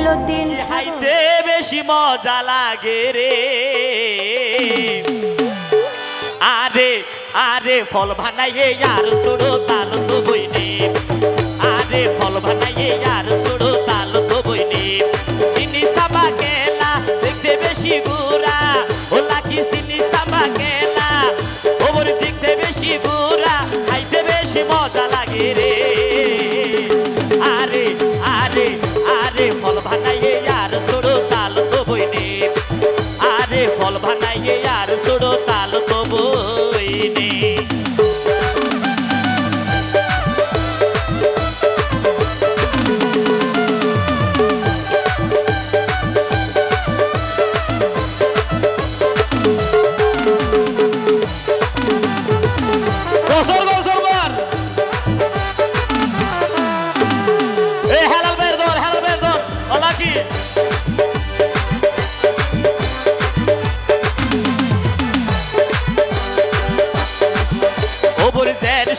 মইনুদ্দিন খাইতে বেশি মজা লাগে রে আরে আরে ফল বানাইয়ে আর সুড়ো তাল তো বইনি আরে ফল বানাইয়ে আর সুড়ো তাল তো বইনি চিনি সাবা কেলা দেখতে বেশি গুড়া ওলা কি চিনি সাবা কেলা ওর দেখতে বেশি গুড়া খাইতে বেশি মজা লাগে রে আরে আরে আরে ফল বানাইয়ে আর সুড়ো তাল তো বইনি আরে ফল বানাইয়ে আর সুড়ো তাল তো বইনি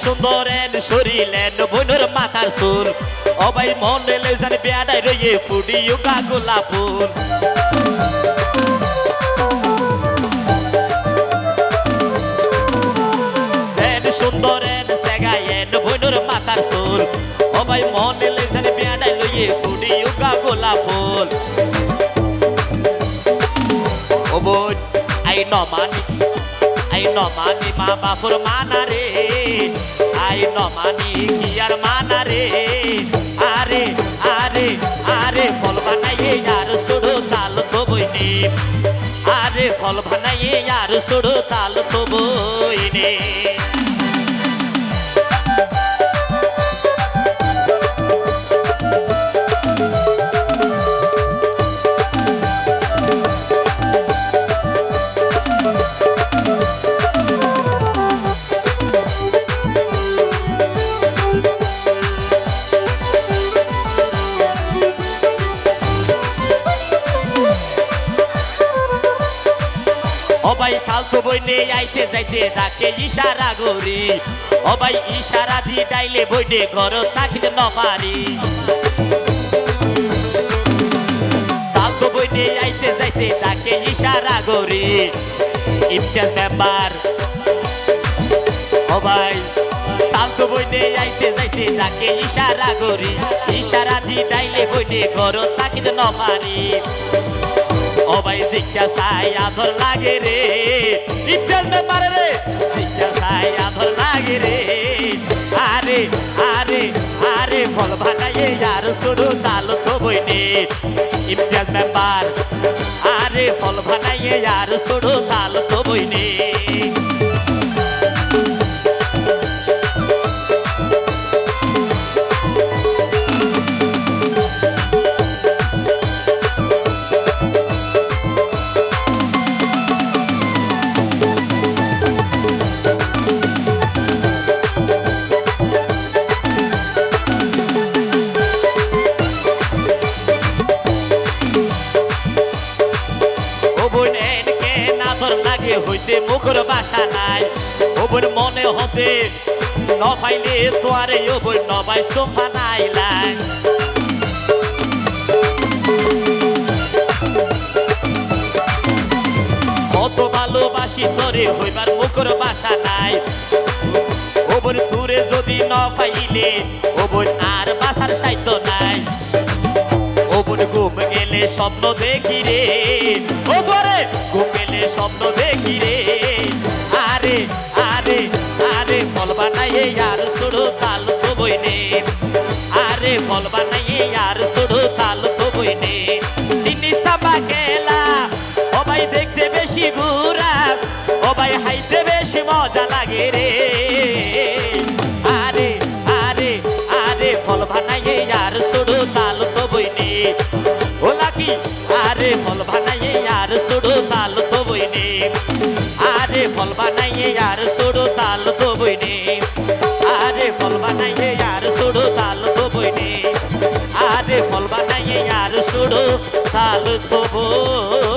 সুন্দরেন শরীলেন বইনর মাথার চুল অবাই মনে লেজান বেড়াই রয়ে ফুডিও কাগোলা ফুল সুন্দরেন সেগায়েন বইনর মাথার চুল অবাই মনে লেজান বেড়াই রয়ে ফুডিও কাগোলা ফুল ও বোন আই নমানি মা বাপুর মানা রে আই নমানি কি আর মানা রে আরে আরে আরে ফল বানাইয়ে আর সুড়ো তাল তো বইনি আরে ফল বানাইয়ে আর সুড়ো তাল তো বইনি অবাই ফালতু বইনে আইতে যাইতে তাকে ইশারা করি অবাই ইশারা দি ডাইলে বইনে ঘর তাকিতে ন পারি ফালতু বইনে আইতে যাইতে তাকে ইশারা করি ইমতিয়াজ মেম্বার অবাই ফালতু বইনে আইতে যাইতে তাকে ইশারা করি ইশারা দি ডাইলে বইনে ঘর তাকিতে ন পারি অবাই জিজ্ঞা সাই আধর লাগে রে ইমতিয়াজ মেম্বার রে জিজ্ঞা সাই আধর লাগে রে আরে আরে আরে ফল বানাইয়ে আর সুড়ো তাল তো বইনি ইমতিয়াজ মেম্বার আরে ফল বানাইয়ে আর সুড়ো তাল তো বইনি হইতে মুখর বাসা নাই ওবর মনে হতে ন পাইলে তোয়ারে ওবর নবাই সোফা নাইলাই কত ভালোবাসি তোরে হইবার মুখর বাসা নাই ওবর দূরে যদি ন পাইলে ওবর আর বাসার সাইত নাই ওবর ঘুম গেলে স্বপ্ন দেখি রে ওবরে ঘুম গেলে স্বপ্ন দেখি রে আরে আরে আরে ফল বানাইয়ে আর সুড়ো তাল তো বইনে আরে ফল বানাইয়ে আর সুড়ো তাল তো বইনে চিনি সাবা কেলা অবাই দেখতে বেশি গুড়া অবাই হাইতে বেশি মজা লাগে রে আরে আরে আরে ফল বানাইয়ে আর সুড়ো তাল তো বইনে ওলা কি আরে ফল বানাইয়ে আর সুড়ো তাল তো বইনে আরে ফল বানাইয়ে আর সুড়ো তাল তো বইনে আরে ফল বানাইয়ে আর সুড়ো তাল তো বইনে আরে ফল বানাইয়ে আর সুড়ো তাল তো বইনে